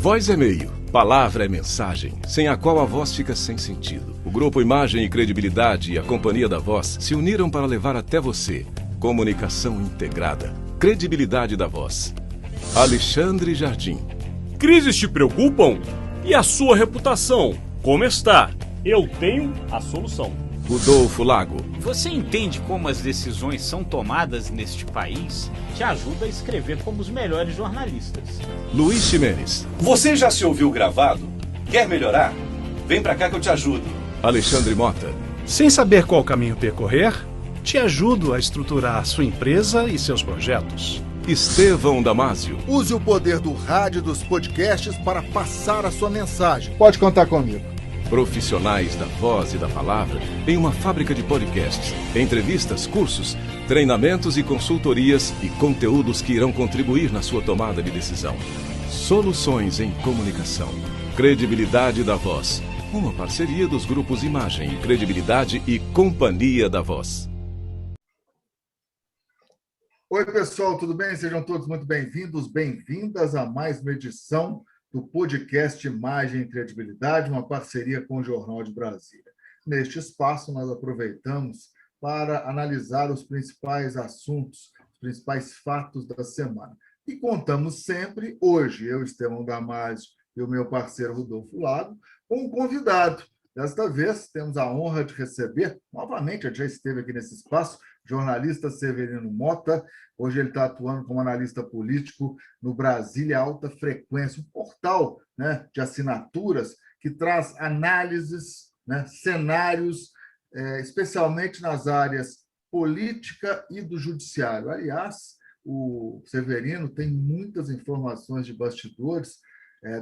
Voz é meio, palavra é mensagem, sem a qual a voz fica sem sentido. O Grupo Imagem e Credibilidade e a Companhia da Voz se uniram para levar até você comunicação integrada, credibilidade da voz. Alexandre Jardim. Crises te preocupam? E a sua reputação? Como está? Eu tenho a solução. Rodolfo Lago. Você entende como as decisões são tomadas neste país? Te ajuda a escrever como os melhores jornalistas. Luiz Ximenes. Você já se ouviu gravado? Quer melhorar? Vem pra cá que eu te ajudo. Alexandre Mota. Sem saber qual caminho percorrer, te ajudo a estruturar sua empresa e seus projetos. Estevão Damásio. Use o poder do rádio e dos podcasts para passar a sua mensagem. Pode contar comigo. Profissionais da voz e da palavra em uma fábrica de podcasts, entrevistas, cursos, treinamentos e consultorias e conteúdos que irão contribuir na sua tomada de decisão. Soluções em comunicação. Credibilidade da Voz. Uma parceria dos grupos Imagem, Credibilidade e Companhia da Voz. Oi, pessoal, tudo bem? Sejam todos muito bem-vindos, bem-vindas a mais uma edição do podcast Imagem e Credibilidade, uma parceria com o Jornal de Brasília. Neste espaço, nós aproveitamos para analisar os principais assuntos, os principais fatos da semana. E contamos sempre, hoje, eu, Estevão Damásio, e o meu parceiro Rodolfo Lago, com um convidado. Desta vez, temos a honra de receber, novamente, ele já esteve aqui nesse espaço, jornalista Severino Mota. Hoje ele está atuando como analista político no Brasília Alta Frequência, um portal, né, de assinaturas que traz análises, né, cenários, especialmente nas áreas política e do judiciário. Aliás, o Severino tem muitas informações de bastidores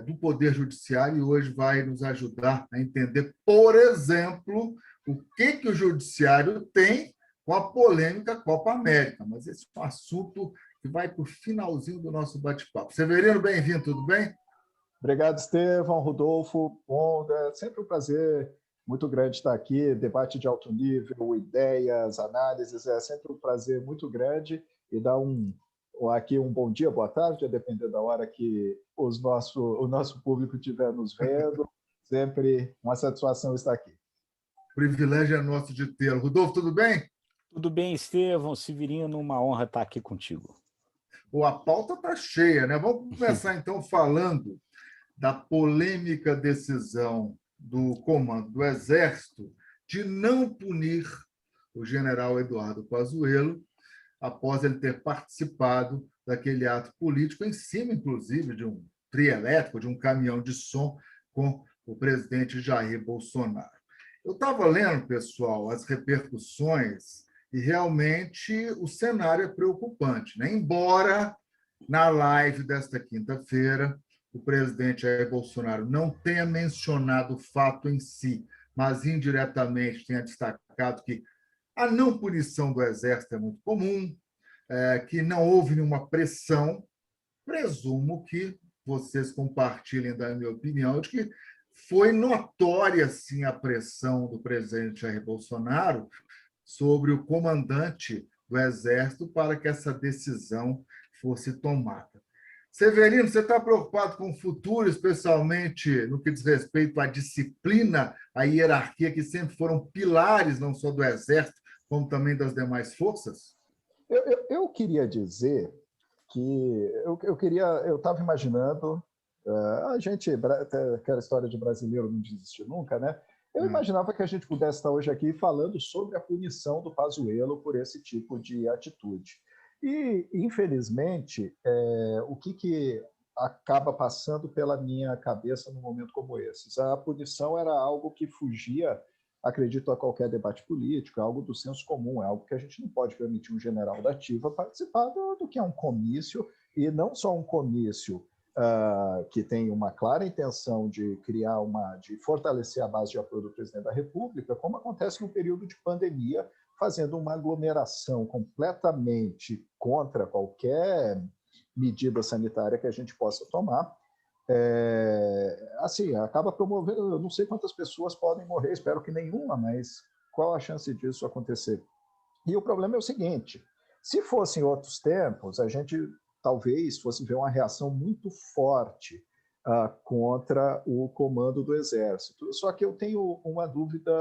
do Poder Judiciário e hoje vai nos ajudar a entender, por exemplo, o que o Judiciário tem com a polêmica Copa América. Mas esse é um assunto que vai para o finalzinho do nosso bate-papo. Severino, bem-vindo, tudo bem? Obrigado, Estevão, Rodolfo. Bom, é sempre um prazer muito grande estar aqui. Debate de alto nível, ideias, análises, é sempre um prazer muito grande e dar aqui um bom dia, boa tarde, a depender da hora que o nosso público estiver nos vendo. Sempre uma satisfação estar aqui. O privilégio é nosso de tê-lo. Rodolfo, tudo bem? Tudo bem, Estevão, Severino, uma honra estar aqui contigo. A pauta está cheia, né? Vamos começar, então, falando da polêmica decisão do comando do Exército de não punir o general Eduardo Pazuello após ele ter participado daquele ato político em cima, inclusive, de um trio elétrico, de um caminhão de som com o presidente Jair Bolsonaro. Eu estava lendo, pessoal, as repercussões e realmente o cenário é preocupante, né? Embora na live desta quinta-feira o presidente Jair Bolsonaro não tenha mencionado o fato em si, mas indiretamente tenha destacado que a não punição do Exército é muito comum, que não houve nenhuma pressão. Presumo que vocês compartilhem da minha opinião de que foi notória, sim, a pressão do presidente Jair Bolsonaro sobre o comandante do Exército para que essa decisão fosse tomada. Severino, você está preocupado com o futuro, especialmente no que diz respeito à disciplina, à hierarquia, que sempre foram pilares não só do Exército, como também das demais forças? Eu queria dizer que eu estava imaginando, aquela história de brasileiro não desistir nunca, né? Eu imaginava que a gente pudesse estar hoje aqui falando sobre a punição do Pazuello por esse tipo de atitude. E, infelizmente, o que acaba passando pela minha cabeça num momento como esse? A punição era algo que fugia, acredito, a qualquer debate político, é algo do senso comum, é algo que a gente não pode permitir um general da ativa participar do que é um comício, e não só um comício que tem uma clara intenção de de fortalecer a base de apoio do presidente da República, como acontece no período de pandemia, fazendo uma aglomeração completamente contra qualquer medida sanitária que a gente possa tomar. Acaba promovendo, eu não sei quantas pessoas podem morrer, espero que nenhuma, mas qual a chance disso acontecer? E o problema é o seguinte, se fosse em outros tempos, a gente talvez fosse ver uma reação muito forte contra o comando do Exército. Só que eu tenho uma dúvida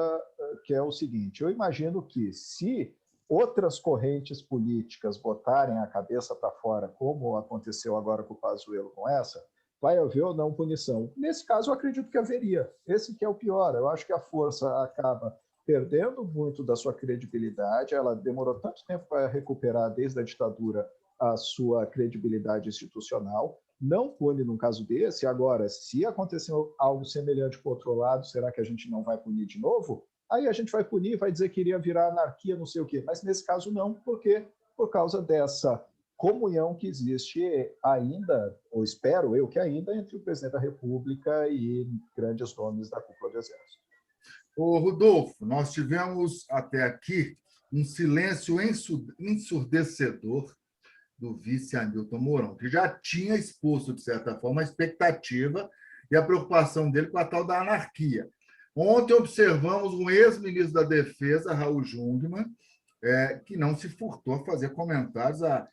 que é o seguinte: eu imagino que se outras correntes políticas botarem a cabeça para fora, como aconteceu agora com o Pazuello com essa, vai haver ou não punição. Nesse caso, eu acredito que haveria. Esse que é o pior. Eu acho que a força acaba perdendo muito da sua credibilidade. Ela demorou tanto tempo para recuperar, desde a ditadura, a sua credibilidade institucional. Não pune num caso desse. Agora, se acontecer algo semelhante com o outro lado, será que a gente não vai punir de novo? Aí a gente vai punir, vai dizer que iria virar anarquia, não sei o quê. Mas nesse caso não, porque por causa dessa comunhão que existe ainda, ou espero eu que ainda, entre o presidente da República e grandes nomes da cúpula do Exército. Ô, Rodolfo, nós tivemos até aqui um silêncio ensurdecedor do vice Hamilton Mourão, que já tinha exposto, de certa forma, a expectativa e a preocupação dele com a tal da anarquia. Ontem observamos um ex-ministro da Defesa, Raul Jungmann, que não se furtou a fazer comentários, a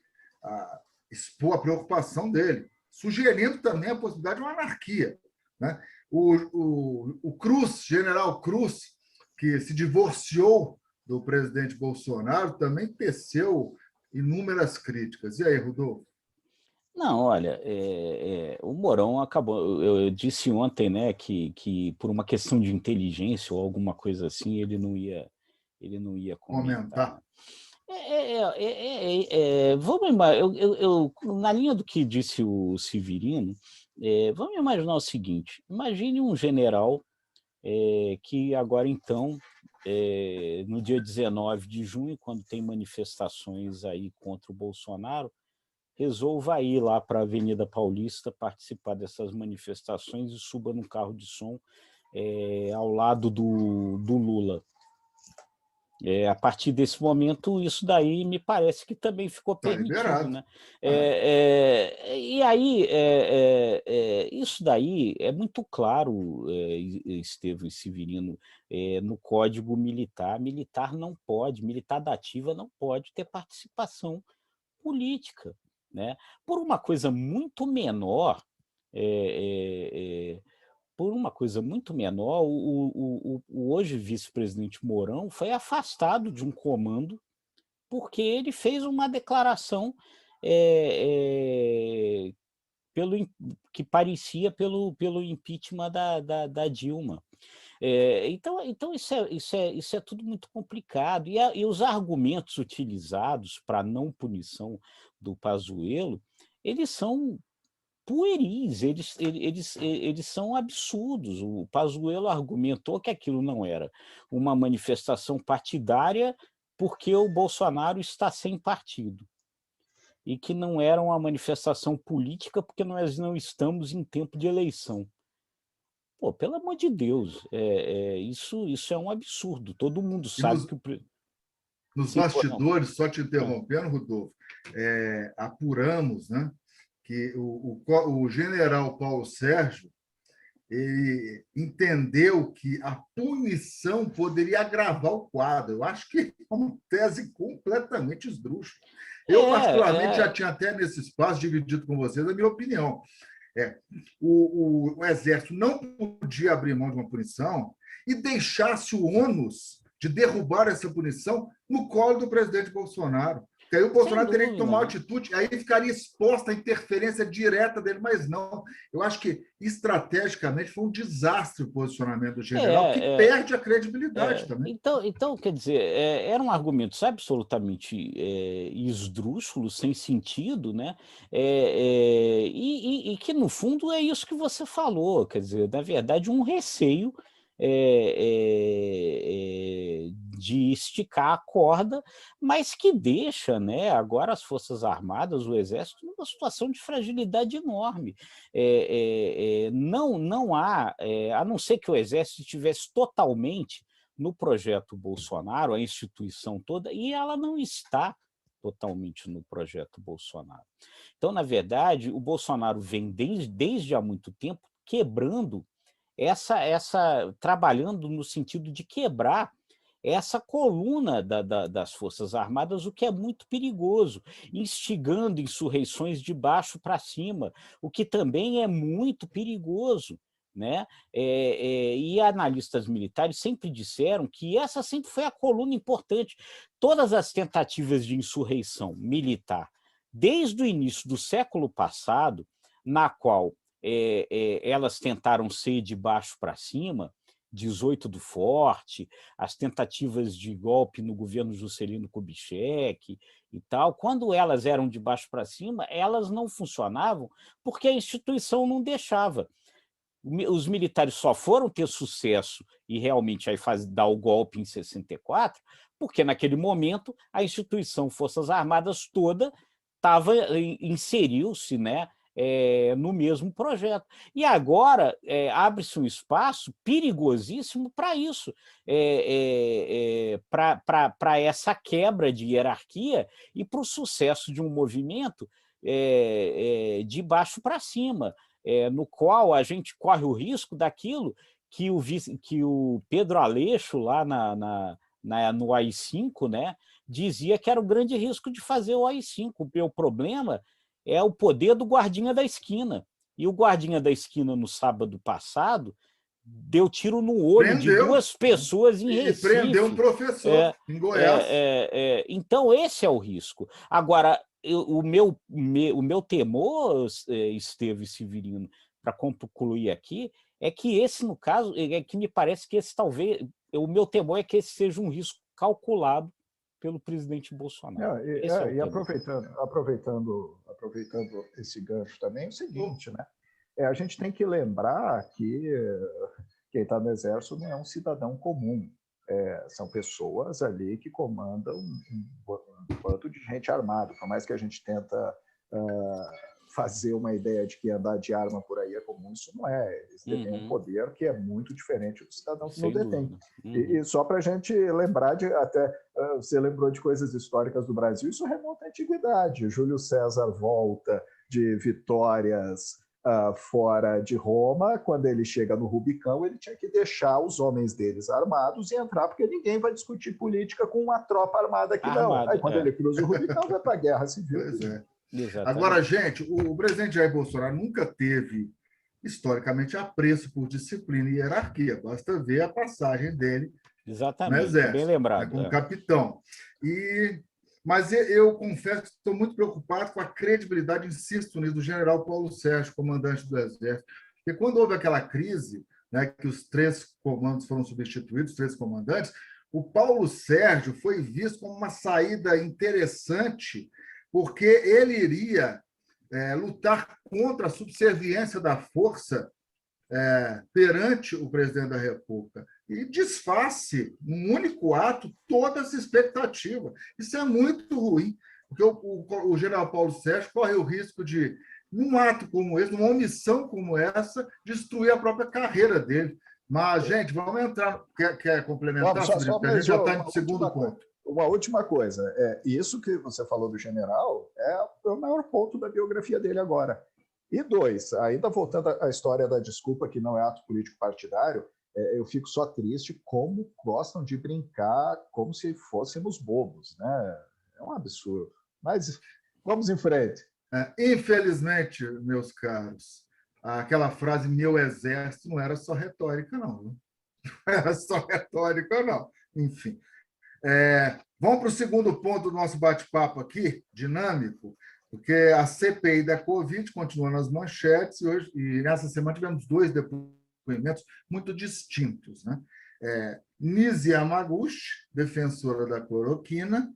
expor a preocupação dele, sugerindo também a possibilidade de uma anarquia, né? O Cruz, general Cruz, que se divorciou do presidente Bolsonaro, também teceu inúmeras críticas. E aí, Rodolfo? Não, olha, o Mourão acabou. Eu disse ontem, né, que por uma questão de inteligência ou alguma coisa assim, ele não ia comentar. Vamos na linha do que disse o Severino, vamos imaginar o seguinte: imagine um general que agora então, no dia 19 de junho, quando tem manifestações aí contra o Bolsonaro, resolva ir lá para a Avenida Paulista participar dessas manifestações e suba num carro de som ao lado do Lula. A partir desse momento, isso daí me parece que também ficou permitido, né? E aí, isso daí é muito claro, Estevão e Severino, no Código Militar. Militar da ativa não pode ter participação política, né? Por uma coisa muito menor, o hoje vice-presidente Mourão foi afastado de um comando porque ele fez uma declaração que parecia pelo impeachment da Dilma. Então isso é tudo muito complicado. E os argumentos utilizados para não punição do Pazuello, eles são pueris, eles são absurdos. O Pazuello argumentou que aquilo não era uma manifestação partidária porque o Bolsonaro está sem partido, e que não era uma manifestação política porque nós não estamos em tempo de eleição. Pô, pelo amor de Deus, isso é um absurdo. Todo mundo sabe que nos bastidores, só te interrompendo, Rodolfo, apuramos, né, que o general Paulo Sérgio ele entendeu que a punição poderia agravar o quadro. Eu acho que é uma tese completamente esdrúxula. Eu, particularmente, já tinha até nesse espaço dividido com vocês a minha opinião. O Exército não podia abrir mão de uma punição e deixasse o ônus de derrubar essa punição no colo do presidente Bolsonaro. Que aí o Bolsonaro teria que tomar uma atitude, aí ficaria exposta à interferência direta dele, mas não. Eu acho que, estrategicamente, foi um desastre o posicionamento do general, que perde a credibilidade também. Então, quer dizer, eram argumentos absolutamente esdrúxulos, sem sentido, né? E que, no fundo, é isso que você falou, quer dizer, na verdade, um receio de esticar a corda, mas que deixa, né, agora as Forças Armadas, o Exército, numa situação de fragilidade enorme. Não há, a não ser que o Exército estivesse totalmente no projeto Bolsonaro, a instituição toda, e ela não está totalmente no projeto Bolsonaro. Então, na verdade, o Bolsonaro vem desde há muito tempo quebrando trabalhando no sentido de quebrar essa coluna das Forças Armadas, o que é muito perigoso, instigando insurreições de baixo para cima, o que também é muito perigoso, né? E analistas militares sempre disseram que essa sempre foi a coluna importante. Todas as tentativas de insurreição militar, desde o início do século passado, na qual elas tentaram ser de baixo para cima, 18 do Forte, as tentativas de golpe no governo Juscelino Kubitschek e tal, quando elas eram de baixo para cima, elas não funcionavam porque a instituição não deixava. Os militares só foram ter sucesso e realmente aí dar o golpe em 64, porque naquele momento a instituição Forças Armadas toda inseriu-se, né, no mesmo projeto. E agora abre-se um espaço perigosíssimo para isso, para essa quebra de hierarquia e para o sucesso de um movimento de baixo para cima, no qual a gente corre o risco daquilo que o Pedro Aleixo, lá no AI-5, né, dizia que era o grande risco de fazer o AI-5. O problema é o poder do guardinha da esquina. E o guardinha da esquina, no sábado passado, deu tiro no olho de 2 pessoas em Recife. E prendeu um professor em Goiás. Então, esse é o risco. Agora, o meu temor, Estevam e Severino, para concluir aqui, é que esse, no caso, que me parece que esse talvez... O meu temor é que esse seja um risco calculado pelo presidente Bolsonaro. E aproveitando esse gancho também, é o seguinte, né? A gente tem que lembrar que quem está no Exército não é um cidadão comum. São pessoas ali que comandam um bando de gente armada. Por mais que a gente tenta fazer uma ideia de que andar de arma por aí é comum, isso não é. Eles detêm um poder que é muito diferente do cidadão que não detém. E só para a gente lembrar você lembrou de coisas históricas do Brasil, isso remonta à antiguidade. Júlio César volta de vitórias fora de Roma. Quando ele chega no Rubicão, ele tinha que deixar os homens deles armados e entrar, porque ninguém vai discutir política com uma tropa armada que não. Aí quando ele cruza o Rubicão, vai para a guerra civil. Pois é. Agora, gente, o presidente Jair Bolsonaro nunca teve, historicamente, apreço por disciplina e hierarquia. Basta ver a passagem dele no Exército, bem lembrado, como capitão. Mas eu confesso que estou muito preocupado com a credibilidade, insisto nisso, do general Paulo Sérgio, comandante do Exército. Porque quando houve aquela crise, né, que os 3 comandos foram substituídos, os 3 comandantes, o Paulo Sérgio foi visto como uma saída interessante, porque ele iria lutar contra a subserviência da força perante o presidente da República e desface, num único ato, toda essa expectativa. Isso é muito ruim, porque o general Paulo Sérgio corre o risco de, num ato como esse, numa omissão como essa, destruir a própria carreira dele. Mas, gente, vamos entrar... Quer complementar? A gente já está no segundo ponto. Uma última coisa, isso que você falou do general é o maior ponto da biografia dele agora. E 2, ainda voltando à história da desculpa, que não é ato político partidário, eu fico só triste como gostam de brincar como se fôssemos bobos, né? É um absurdo. Mas vamos em frente. Infelizmente, meus caros, aquela frase "meu exército" não era só retórica, não. Não era só retórica, não. Enfim. Vamos para o segundo ponto do nosso bate-papo aqui, dinâmico, porque a CPI da Covid continua nas manchetes e nessa semana tivemos 2 depoimentos muito distintos, né? Nise Yamaguchi, defensora da cloroquina,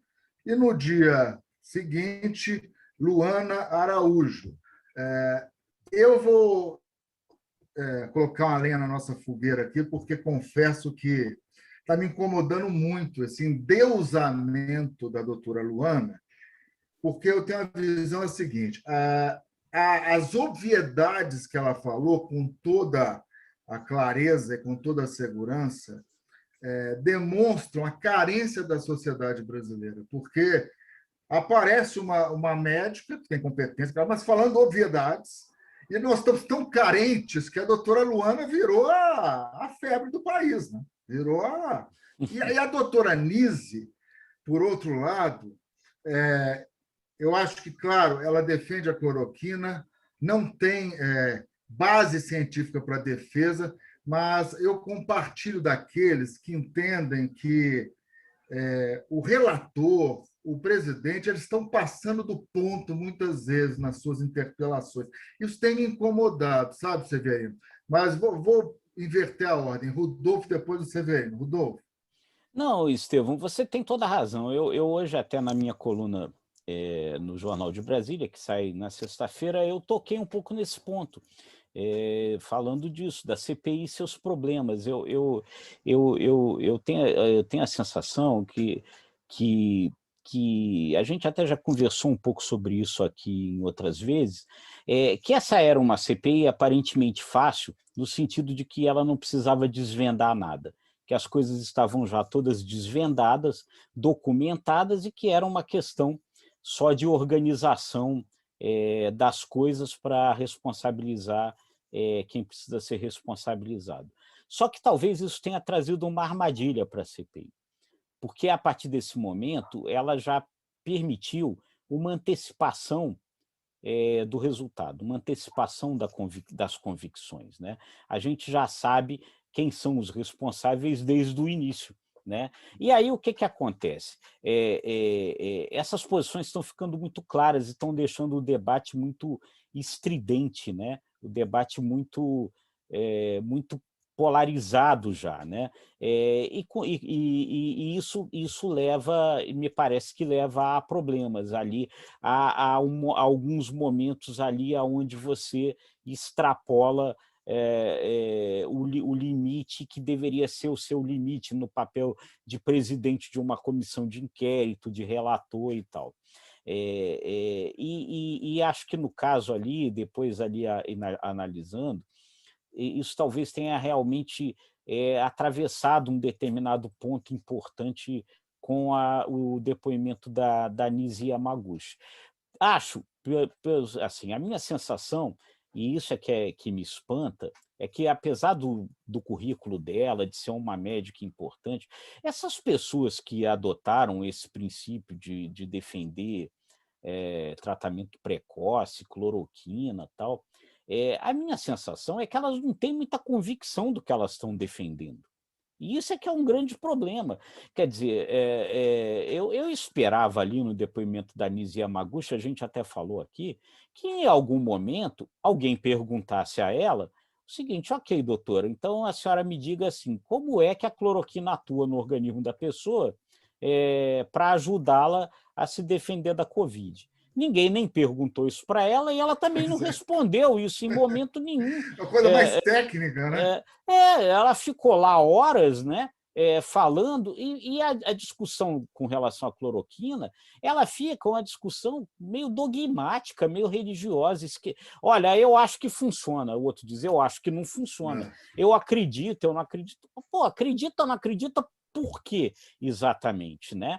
e no dia seguinte, Luana Araújo. Eu vou colocar uma lenha na nossa fogueira aqui, porque confesso que está me incomodando muito esse endeusamento da doutora Luana, porque eu tenho a visão seguinte: as obviedades que ela falou com toda a clareza e com toda a segurança demonstram a carência da sociedade brasileira, porque aparece uma médica que tem competência, mas falando obviedades, e nós estamos tão carentes que a doutora Luana virou a febre do país, né? Virou E a doutora Nise, por outro lado, eu acho que, claro, ela defende a cloroquina, não tem base científica para a defesa, mas eu compartilho daqueles que entendem que o relator, o presidente, eles estão passando do ponto muitas vezes nas suas interpelações. Isso tem me incomodado, sabe, Severino? Mas vou inverter a ordem. Rodolfo, depois do Severino. Rodolfo. Não, Estevão, você tem toda a razão. Eu hoje, até na minha coluna no Jornal de Brasília, que sai na sexta-feira, eu toquei um pouco nesse ponto, falando disso, da CPI e seus problemas. Eu tenho a sensação que a gente até já conversou um pouco sobre isso aqui em outras vezes, que essa era uma CPI aparentemente fácil, no sentido de que ela não precisava desvendar nada, que as coisas estavam já todas desvendadas, documentadas, e que era uma questão só de organização das coisas para responsabilizar quem precisa ser responsabilizado. Só que talvez isso tenha trazido uma armadilha para a CPI, porque a partir desse momento ela já permitiu uma antecipação do resultado, uma antecipação das convicções, né? A gente já sabe quem são os responsáveis desde o início, né? E aí o que acontece? Essas posições estão ficando muito claras e estão deixando o debate muito estridente, né? O debate muito polarizado já, né? E isso leva, me parece que leva a problemas ali, a alguns momentos ali onde você extrapola o limite que deveria ser o seu limite no papel de presidente de uma comissão de inquérito, de relator e tal. E acho que no caso ali, depois ali analisando, isso talvez tenha realmente atravessado um determinado ponto importante com o depoimento da Nise Yamaguchi. Acho, assim, a minha sensação, e isso que me espanta, é que, apesar do currículo dela, de ser uma médica importante, essas pessoas que adotaram esse princípio de defender tratamento precoce, cloroquina e tal, a minha sensação é que elas não têm muita convicção do que elas estão defendendo. E isso é que é um grande problema. Quer dizer, eu esperava ali no depoimento da Nise Yamaguchi, a gente até falou aqui, que em algum momento alguém perguntasse a ela o seguinte: ok, doutora, então a senhora me diga assim, como é que a cloroquina atua no organismo da pessoa para ajudá-la a se defender da Covid? Ninguém nem perguntou isso para ela e ela também não respondeu isso em momento nenhum. É uma coisa mais técnica, né? Ela ficou lá horas, né, falando, e a discussão com relação à cloroquina, ela fica uma discussão meio dogmática, meio religiosa. Olha, eu acho que funciona. O outro diz, eu acho que não funciona. Eu acredito, eu não acredito. Pô, acredita ou não acredita? Por quê, exatamente, né?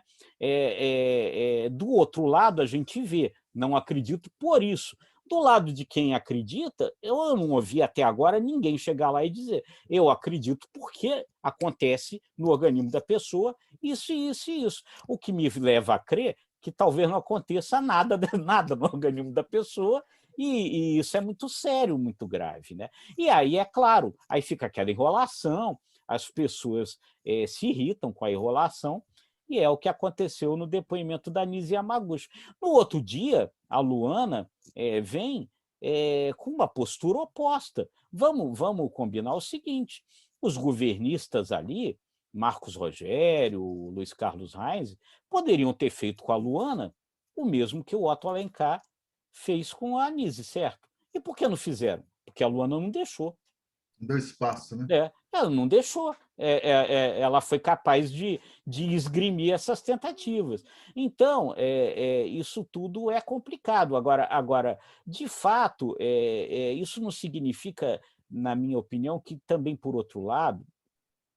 Do outro lado, a gente vê, não acredito por isso. Do lado de quem acredita, eu não ouvi até agora ninguém chegar lá e dizer eu acredito porque acontece no organismo da pessoa isso, isso e isso. O que me leva a crer que talvez não aconteça nada no organismo da pessoa, e isso é muito sério, muito grave, né? E aí, é claro, aí fica aquela enrolação, as pessoas se irritam com a enrolação, e é o que aconteceu no depoimento da Nise Yamaguchi. No outro dia, a Luana vem com uma postura oposta. Vamos combinar o seguinte: os governistas ali, Marcos Rogério, Luiz Carlos Reis, poderiam ter feito com a Luana o mesmo que o Otto Alencar fez com a Nise, certo? E por que não fizeram? Porque a Luana não deixou. Deu espaço, né? Ela não deixou. Ela foi capaz de esgrimir essas tentativas. Então, isso tudo é complicado. Agora, de fato, isso não significa, na minha opinião, que também, por outro lado,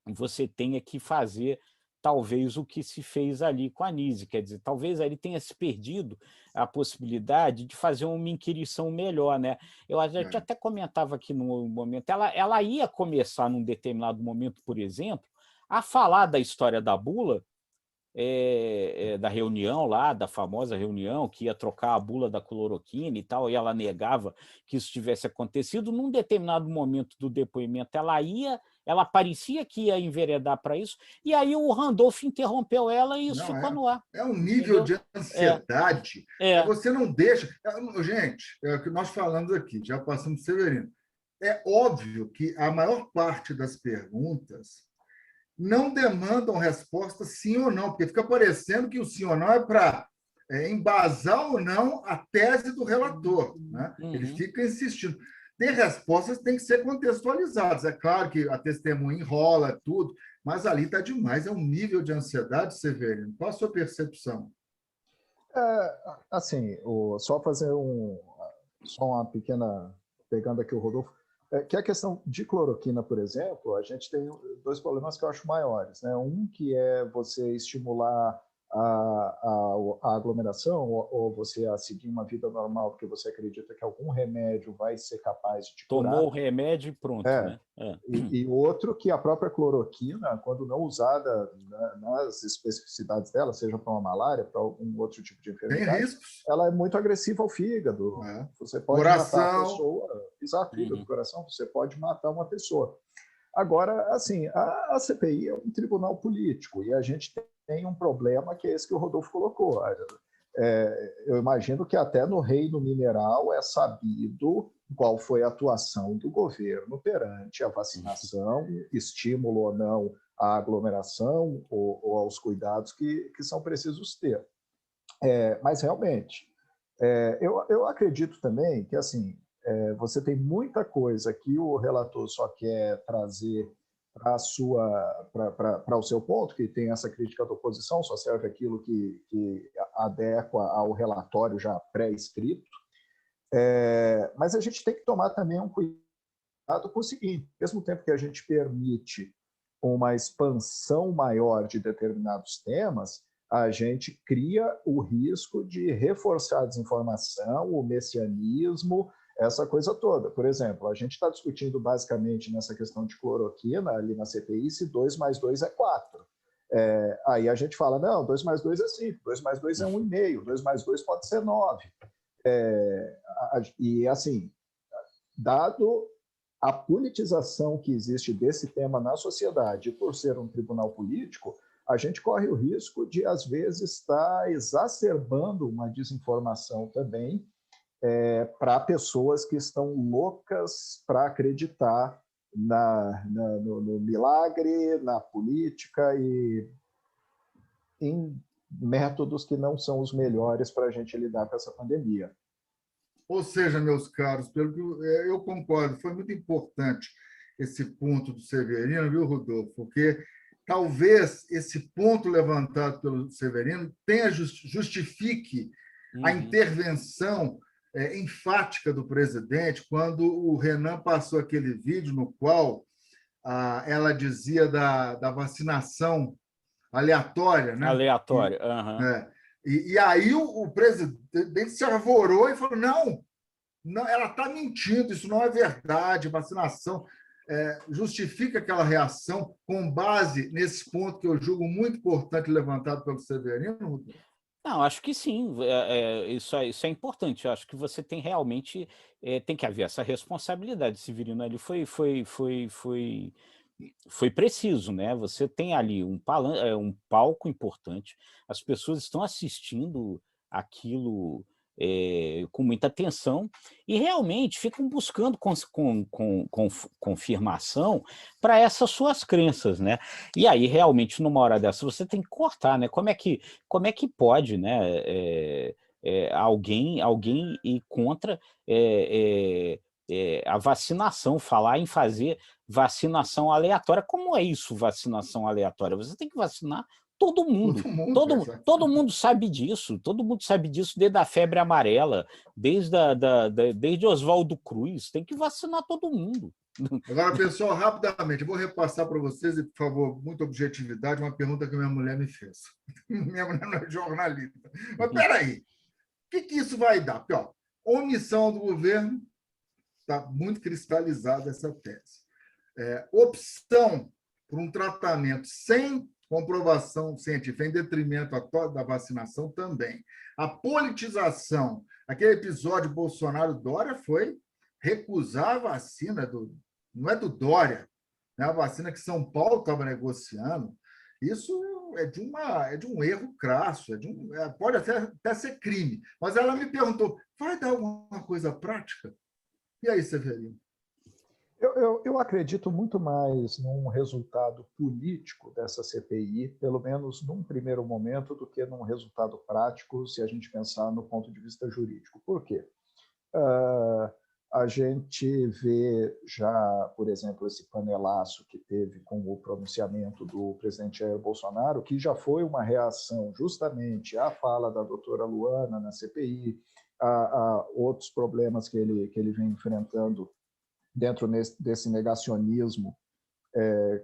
você tenha que fazer talvez o que se fez ali com a Nise, quer dizer, talvez ali tenha se perdido a possibilidade de fazer uma inquirição melhor, né? A gente até comentava aqui no momento, ela ia começar num determinado momento, por exemplo, a falar da história da bula, da reunião lá, da famosa reunião, que ia trocar a bula da cloroquina e tal, e ela negava que isso tivesse acontecido. Num determinado momento do depoimento, ela parecia que ia enveredar para isso, e aí o Randolph interrompeu ela e isso ficou no ar. É um nível de ansiedade que você não deixa... Gente, é o que nós falamos aqui, já passamos do Severino. É óbvio que a maior parte das perguntas não demandam resposta sim ou não, porque fica parecendo que o sim ou não é para embasar ou não a tese do relator. Né? Ele fica insistindo. Tem respostas que têm que ser contextualizadas. É claro que a testemunha enrola tudo, mas ali está demais. É um nível de ansiedade, Severino. Qual a sua percepção? Assim, só fazer só uma pequena... Pegando aqui o Rodolfo, que a questão de cloroquina, por exemplo, a gente tem 2 problemas que eu acho maiores. Né? Um que é você estimular a aglomeração ou você a seguir uma vida normal porque você acredita que algum remédio vai ser capaz de te curar. Tomou o remédio e pronto. Né? E outro que a própria cloroquina, quando não usada nas especificidades dela, seja para uma malária, para algum outro tipo de enfermidade, ela é muito agressiva ao fígado. Você pode matar a pessoa. Exato, fígado do coração, você pode matar uma pessoa. Agora, assim, a CPI é um tribunal político e a gente tem um problema que é esse que o Rodolfo colocou. Eu imagino que até no reino mineral é sabido qual foi a atuação do governo perante a vacinação, estímulo ou não à aglomeração ou aos cuidados que são precisos ter. Mas, realmente, eu acredito também que, assim, você tem muita coisa que o relator só quer trazer para o seu ponto, que tem essa crítica da oposição, só serve aquilo que adequa ao relatório já pré-escrito. Mas a gente tem que tomar também um cuidado com o seguinte: ao mesmo tempo que a gente permite uma expansão maior de determinados temas, a gente cria o risco de reforçar a desinformação, o messianismo, essa coisa toda. Por exemplo, a gente está discutindo basicamente nessa questão de cloroquina ali na CPI se 2 mais 2 é 4. Aí a gente fala, não, 2 mais 2 é 5, 2 mais 2 é 1,5, 2 mais 2 pode ser 9. E assim, dado a politização que existe desse tema na sociedade, por ser um tribunal político, a gente corre o risco de, às vezes, estar exacerbando uma desinformação também, para pessoas que estão loucas para acreditar no milagre, na política e em métodos que não são os melhores para a gente lidar com essa pandemia. Ou seja, meus caros, pelo que eu concordo, foi muito importante esse ponto do Severino, viu, Rodolfo? Porque talvez esse ponto levantado pelo Severino justifique a intervenção enfática do presidente quando o Renan passou aquele vídeo no qual ela dizia da vacinação aleatória, né? Aleatória, E aí o presidente se arvorou e falou, não, ela está mentindo, isso não é verdade, vacinação. Justifica aquela reação com base nesse ponto que eu julgo muito importante levantado pelo Severino? Não, acho que sim, isso é importante. Eu acho que você tem realmente tem que haver essa responsabilidade. Severino ali foi preciso, né? Você tem ali um palco importante, as pessoas estão assistindo aquilo com muita atenção e realmente ficam buscando confirmação para essas suas crenças, né? E aí, realmente, numa hora dessa, você tem que cortar, né? Como é que pode, né? Alguém ir contra a vacinação, falar em fazer vacinação aleatória. Como é isso, vacinação aleatória? Você tem que vacinar todo mundo. Todo mundo sabe disso. Todo mundo sabe disso desde a febre amarela, desde Oswaldo Cruz. Tem que vacinar todo mundo. Agora, pessoal, rapidamente, eu vou repassar para vocês, e, por favor, muita objetividade, uma pergunta que minha mulher me fez. Minha mulher não é jornalista. Mas, peraí, o que isso vai dar? Porque, omissão do governo, está muito cristalizada essa tese. Opção por um tratamento sem comprovação científica, em detrimento da vacinação também. A politização, aquele episódio Bolsonaro-Dória foi recusar a vacina, não é do Dória, né? A vacina que São Paulo estava negociando. Isso é de um erro crasso, pode até ser crime. Mas ela me perguntou, vai dar alguma coisa prática? E aí, Severino? Eu acredito muito mais num resultado político dessa CPI, pelo menos num primeiro momento, do que num resultado prático, se a gente pensar no ponto de vista jurídico. Por quê? A gente vê já, por exemplo, esse panelaço que teve com o pronunciamento do presidente Jair Bolsonaro, que já foi uma reação justamente à fala da doutora Luana na CPI, a outros problemas que ele vem enfrentando dentro desse negacionismo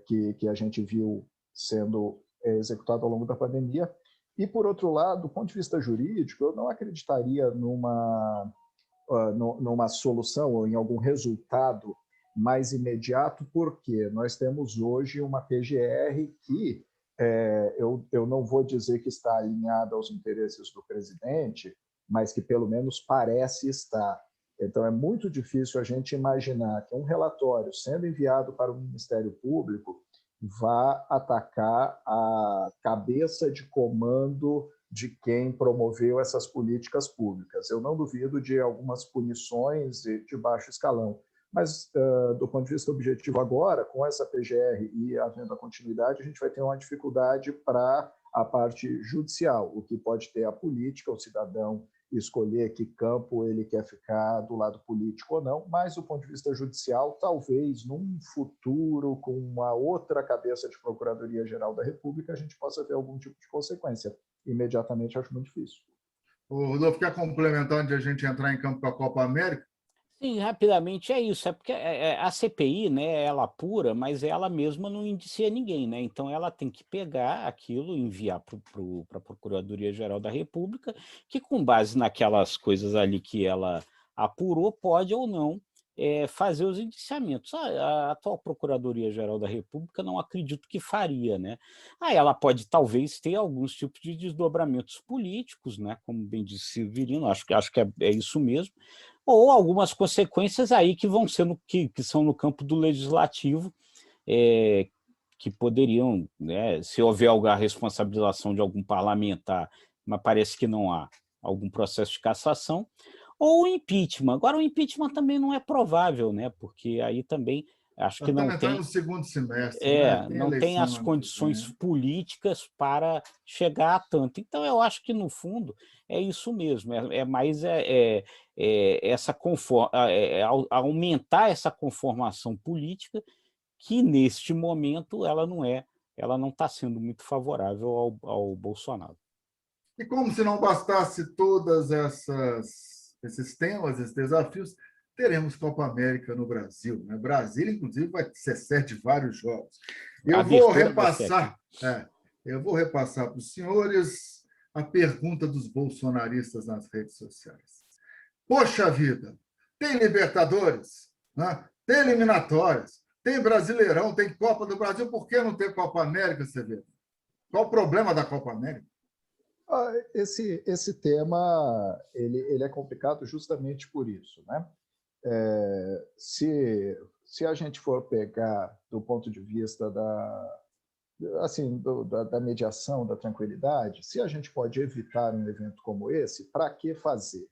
que a gente viu sendo executado ao longo da pandemia. E, por outro lado, do ponto de vista jurídico, eu não acreditaria numa solução ou em algum resultado mais imediato, porque nós temos hoje uma PGR que eu não vou dizer que está alinhada aos interesses do presidente, mas que pelo menos parece estar. Então, é muito difícil a gente imaginar que um relatório sendo enviado para o Ministério Público vá atacar a cabeça de comando de quem promoveu essas políticas públicas. Eu não duvido de algumas punições de baixo escalão, mas, do ponto de vista objetivo agora, com essa PGR e havendo a continuidade, a gente vai ter uma dificuldade para a parte judicial, o que pode ter a política, o cidadão escolher que campo ele quer ficar, do lado político ou não, mas do ponto de vista judicial, talvez num futuro, com uma outra cabeça de Procuradoria-Geral da República, a gente possa ver algum tipo de consequência. Imediatamente, acho muito difícil. O Rodolfo quer complementar antes de a gente entrar em campo com a Copa América? Sim, rapidamente, é isso, é porque a CPI, né, ela apura, mas ela mesma não indicia ninguém, né, então ela tem que pegar aquilo e enviar para a Procuradoria-Geral da República, que com base naquelas coisas ali que ela apurou, pode ou não fazer os indiciamentos. A atual Procuradoria-Geral da República não acredito que faria, né, aí ela pode talvez ter alguns tipos de desdobramentos políticos, né, como bem disse Severino, acho que é isso mesmo, ou algumas consequências aí que vão ser que são no campo do legislativo, que poderiam, né, se houver alguma responsabilização de algum parlamentar, mas parece que não há algum processo de cassação, ou o impeachment. Agora, o impeachment também não é provável, né, porque aí também acho que não tem... no segundo semestre, né? Tem não tem as condições políticas para chegar a tanto. Então, eu acho que, no fundo, é isso mesmo, é mais aumentar essa conformação política que, neste momento, ela não está sendo muito favorável ao Bolsonaro. E como se não bastasse todas esses temas, esses desafios, teremos Copa América no Brasil, né? Brasília, inclusive, vai ser sede de vários jogos. Eu vou repassar para os senhores a pergunta dos bolsonaristas nas redes sociais. Poxa vida, tem Libertadores, né? Tem eliminatórias, tem Brasileirão, tem Copa do Brasil, por que não tem Copa América, você vê? Qual o problema da Copa América? Esse tema ele é complicado justamente por isso, né? Se a gente for pegar do ponto de vista da mediação, da tranquilidade, se a gente pode evitar um evento como esse, para que fazer?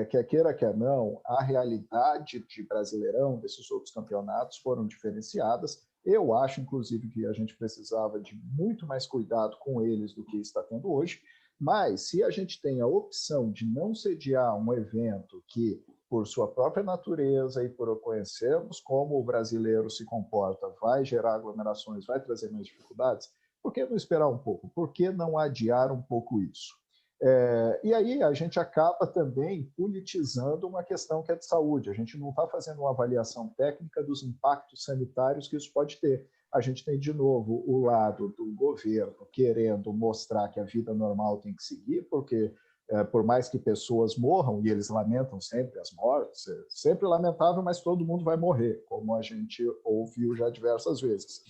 Quer queira, quer não, a realidade de Brasileirão, desses outros campeonatos, foram diferenciadas. Eu acho, inclusive, que a gente precisava de muito mais cuidado com eles do que está tendo hoje, mas se a gente tem a opção de não sediar um evento que, por sua própria natureza e por conhecermos como o brasileiro se comporta, vai gerar aglomerações, vai trazer mais dificuldades, por que não esperar um pouco? Por que não adiar um pouco isso? E aí a gente acaba também politizando uma questão que é de saúde. A gente não está fazendo uma avaliação técnica dos impactos sanitários que isso pode ter. A gente tem, de novo, o lado do governo querendo mostrar que a vida normal tem que seguir, porque por mais que pessoas morram, e eles lamentam sempre as mortes, é sempre lamentável, mas todo mundo vai morrer, como a gente ouviu já diversas vezes.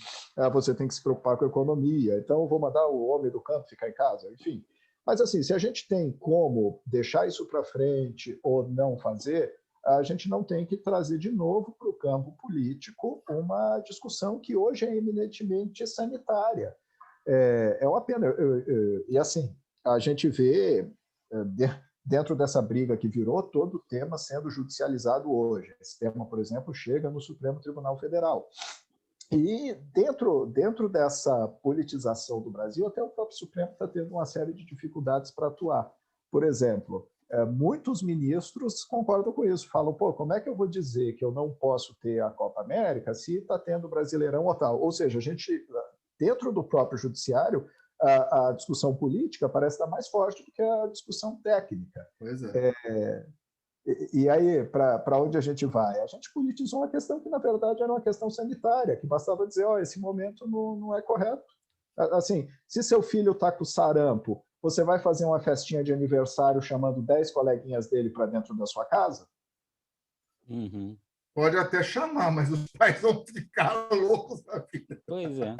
Você tem que se preocupar com a economia, então eu vou mandar o homem do campo ficar em casa, enfim. Mas, assim, se a gente tem como deixar isso para frente ou não fazer, a gente não tem que trazer de novo para o campo político uma discussão que hoje é eminentemente sanitária. É uma pena. E, assim, a gente vê, dentro dessa briga que virou, todo o tema sendo judicializado hoje. Esse tema, por exemplo, chega no Supremo Tribunal Federal. E dentro dessa politização do Brasil, até o próprio Supremo está tendo uma série de dificuldades para atuar. Por exemplo, muitos ministros concordam com isso, falam, pô, como é que eu vou dizer que eu não posso ter a Copa América se está tendo o Brasileirão ou tal? Ou seja, a gente, dentro do próprio judiciário, a discussão política parece estar mais forte do que a discussão técnica. Pois é. E aí, para onde a gente vai? A gente politizou uma questão que, na verdade, era uma questão sanitária, que bastava dizer, esse momento não é correto. Assim, se seu filho está com sarampo, você vai fazer uma festinha de aniversário chamando 10 coleguinhas dele para dentro da sua casa? Uhum. Pode até chamar, mas os pais vão ficar loucos da vida. Pois é.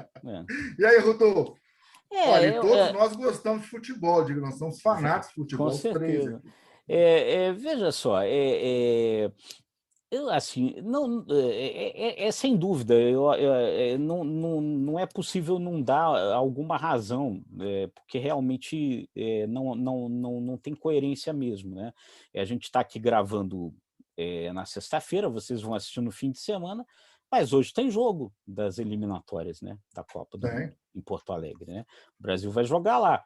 E aí, Rodolfo? Olha, todos nós gostamos de futebol, digo, nós somos fanáticos de futebol. Com certeza. Três aqui. Veja só, assim, não, sem dúvida, não é possível não dar alguma razão, porque realmente não tem coerência mesmo, né? A gente está aqui gravando na sexta-feira, vocês vão assistir no fim de semana, mas hoje tem jogo das eliminatórias, né, da Copa do Mundo, em Porto Alegre, né? O Brasil vai jogar lá.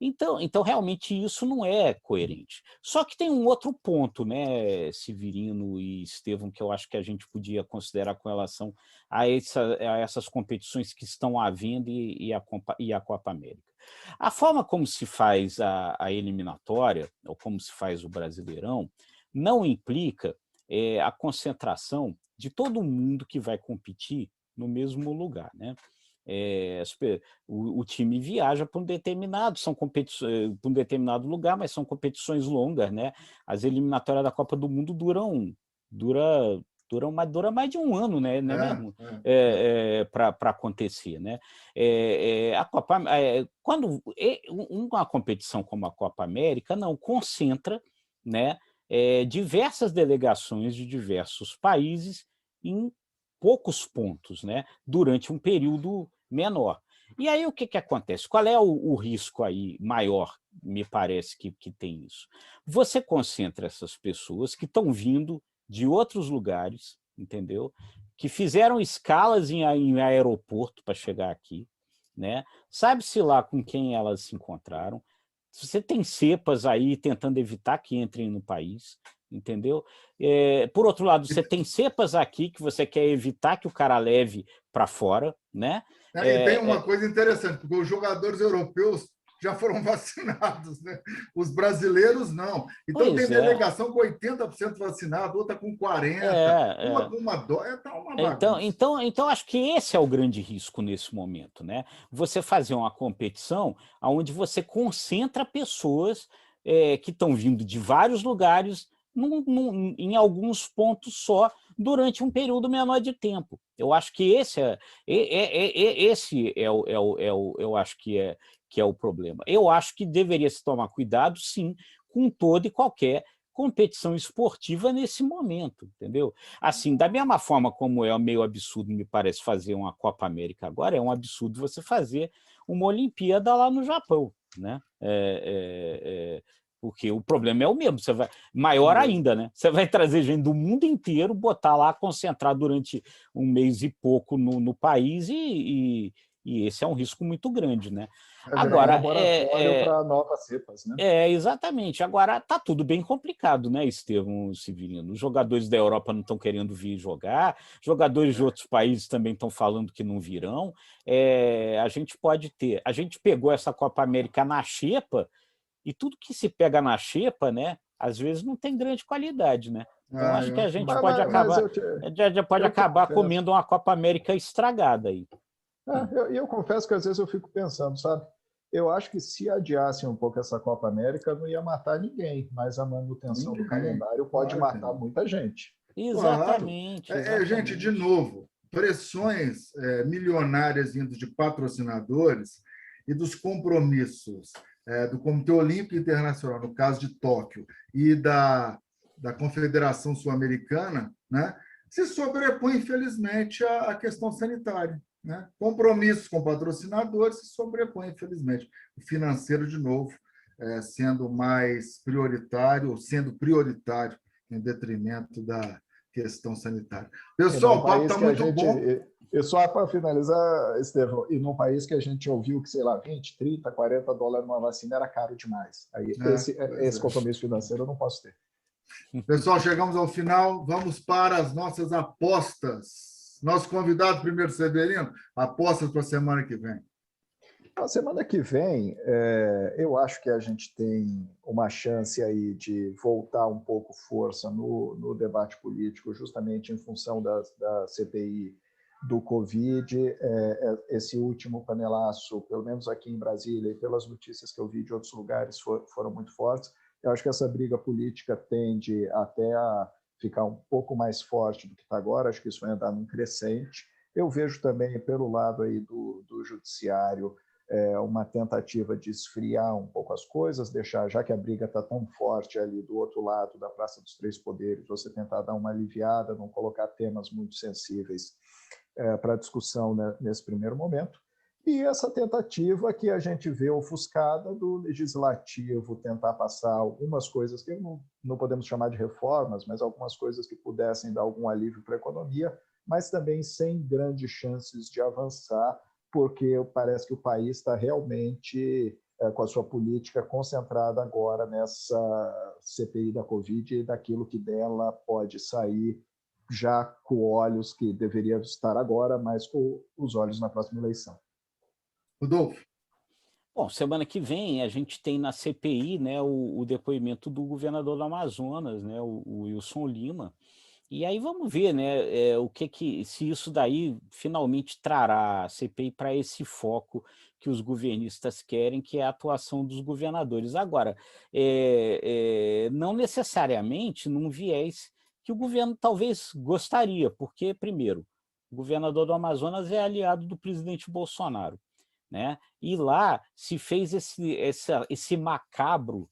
Então, realmente, isso não é coerente. Só que tem um outro ponto, né, Severino e Estevão, que eu acho que a gente podia considerar com relação a essas competições que estão havendo e a Copa América. A forma como se faz a eliminatória, ou como se faz o Brasileirão, não implica a concentração de todo mundo que vai competir no mesmo lugar, né? O time viaja para um determinado lugar, mas são competições longas, né? As eliminatórias da Copa do Mundo dura mais de um ano, né? Não é mesmo? Para acontecer, né? Quando uma competição como a Copa América não concentra, né, diversas delegações de diversos países em poucos pontos, né, durante um período menor. E aí o que acontece? Qual é o risco aí maior, me parece que tem isso? Você concentra essas pessoas que estão vindo de outros lugares, entendeu? Que fizeram escalas em aeroporto para chegar aqui, né? Sabe-se lá com quem elas se encontraram. Você tem cepas aí tentando evitar que entrem no país, entendeu? Por outro lado, você tem cepas aqui que você quer evitar que o cara leve para fora, né? E tem uma coisa interessante, porque os jogadores europeus já foram vacinados, né? Os brasileiros não. Então tem delegação com 80% vacinado, outra com 40%, uma com uma dose, tá uma bagunça. Então acho que esse é o grande risco nesse momento, né? Você fazer uma competição onde você concentra pessoas que estão vindo de vários lugares em alguns pontos só durante um período menor de tempo. Eu acho que esse eu acho que é o problema. Eu acho que deveria se tomar cuidado, sim, com toda e qualquer competição esportiva nesse momento, entendeu? Assim, da mesma forma como é meio absurdo, me parece, fazer uma Copa América agora, é um absurdo você fazer uma Olimpíada lá no Japão, né? Porque o problema é o mesmo, você vai maior ainda, né? Você vai trazer gente do mundo inteiro, botar lá, concentrar durante um mês e pouco no país e esse é um risco muito grande, né? Agora, para novas cepas, né? Exatamente. Agora tá tudo bem complicado, né, Estevão Severino? Os jogadores da Europa não estão querendo vir jogar, jogadores de outros países também estão falando que não virão. A gente pegou essa Copa América na xepa. E tudo que se pega na xepa, né, às vezes não tem grande qualidade, né? Então acho que a gente pode acabar comendo uma Copa América estragada aí. Eu confesso que às vezes eu fico pensando, sabe? Eu acho que se adiassem um pouco essa Copa América, não ia matar ninguém, mas a manutenção do calendário pode matar muita gente. Exatamente. Claro. Gente, de novo, pressões milionárias vindas de patrocinadores e dos compromissos do Comitê Olímpico Internacional, no caso de Tóquio, e da Confederação Sul-Americana, né, se sobrepõe, infelizmente, à questão sanitária. Né? Compromissos com patrocinadores se sobrepõem, infelizmente. O financeiro, de novo, sendo mais prioritário, ou sendo prioritário em detrimento da questão sanitária. Pessoal, o papo está muito bom. E só para finalizar, Estevão, e num país que a gente ouviu que, sei lá, 20, 30, 40 dólares numa vacina era caro demais. Aí, esse compromisso financeiro eu não posso ter. Pessoal, chegamos ao final. Vamos para as nossas apostas. Nosso convidado, primeiro, Severino, apostas para a semana que vem. Na semana que vem, eu acho que a gente tem uma chance aí de voltar um pouco força no debate político, justamente em função da CPI do Covid. Esse último panelaço, pelo menos aqui em Brasília, e pelas notícias que eu vi de outros lugares, foram muito fortes. Eu acho que essa briga política tende até a ficar um pouco mais forte do que está agora. Acho que isso vai andar num crescente. Eu vejo também, pelo lado aí do judiciário, uma tentativa de esfriar um pouco as coisas, deixar, já que a briga está tão forte ali do outro lado da Praça dos Três Poderes, você tentar dar uma aliviada, não colocar temas muito sensíveis para discussão, né, nesse primeiro momento. E essa tentativa que a gente vê ofuscada do legislativo tentar passar algumas coisas que não podemos chamar de reformas, mas algumas coisas que pudessem dar algum alívio para a economia, mas também sem grandes chances de avançar, porque parece que o país está realmente com a sua política concentrada agora nessa CPI da Covid e daquilo que dela pode sair já com olhos que deveria estar agora, mas com os olhos na próxima eleição. Rodolfo. Bom, semana que vem a gente tem na CPI, né, o depoimento do governador do Amazonas, né, o Wilson Lima, e aí vamos ver, né, se isso daí finalmente trará a CPI para esse foco que os governistas querem, que é a atuação dos governadores. Agora, não necessariamente num viés que o governo talvez gostaria, porque, primeiro, o governador do Amazonas é aliado do presidente Bolsonaro, né? E lá se fez esse macabro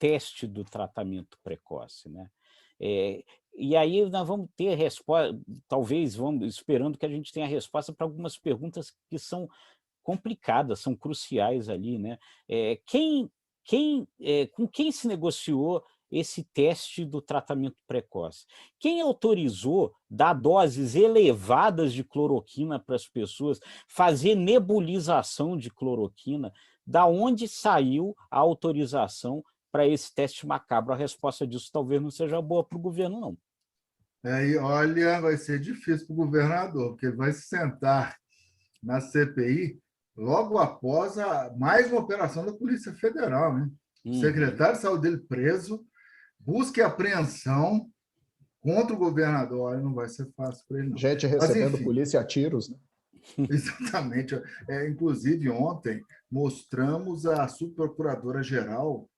teste do tratamento precoce, né? E aí nós vamos ter resposta, talvez vamos esperando que a gente tenha resposta para algumas perguntas que são complicadas, são cruciais ali, né? Com quem se negociou esse teste do tratamento precoce? Quem autorizou dar doses elevadas de cloroquina para as pessoas, fazer nebulização de cloroquina? Da onde saiu a autorização para esse teste macabro? A resposta disso talvez não seja boa para o governo, não. E olha, vai ser difícil para o governador, porque ele vai se sentar na CPI logo após mais uma operação da Polícia Federal, né? O secretário de saúde dele preso, busca e apreensão contra o governador. Olha, não vai ser fácil para ele, não. Gente recebendo polícia a tiros, né? Exatamente. Inclusive, ontem, mostramos a subprocuradora-geral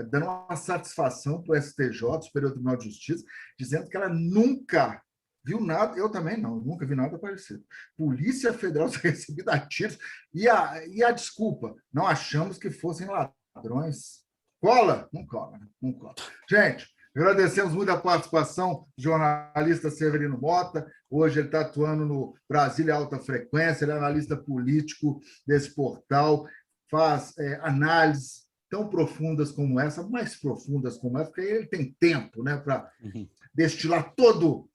dando uma satisfação para o STJ, Superior Tribunal de Justiça, dizendo que ela nunca viu nada, eu também não, nunca vi nada parecido. Polícia Federal ser recebida a tiros, e a desculpa, não achamos que fossem ladrões. Cola? Não cola, né? Não cola. Gente, agradecemos muito a participação do jornalista Severino Mota. Hoje ele está atuando no Brasília Alta Frequência, ele é analista político desse portal, faz análises tão profundas como essa, mais profundas como essa, porque ele tem tempo, né, para destilar todo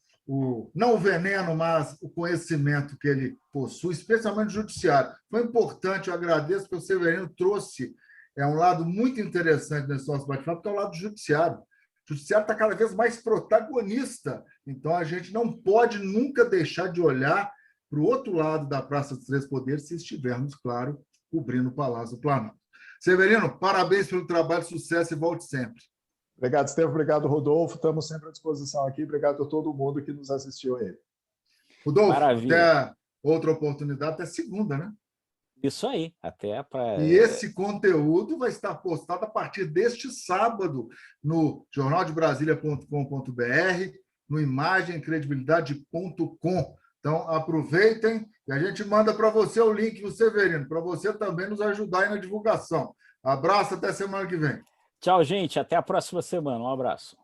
não o veneno, mas o conhecimento que ele possui, especialmente o judiciário. Foi importante, eu agradeço, porque o Severino trouxe um lado muito interessante nesse nosso bate-papo, que é o lado do judiciário. O judiciário está cada vez mais protagonista, então a gente não pode nunca deixar de olhar para o outro lado da Praça dos Três Poderes, se estivermos, claro, cobrindo o Palácio do Planalto. Severino, parabéns pelo trabalho, sucesso e volte sempre. Obrigado, Estevão. Obrigado, Rodolfo. Estamos sempre à disposição aqui. Obrigado a todo mundo que nos assistiu aí. Rodolfo, maravilha. Até outra oportunidade, até segunda, né? Isso aí, até para... E esse conteúdo vai estar postado a partir deste sábado no jornaldebrasilia.com.br, no imagemcredibilidade.com. Então, aproveitem e a gente manda para você o link, o Severino, para você também nos ajudar aí na divulgação. Abraço, até semana que vem. Tchau, gente. Até a próxima semana. Um abraço.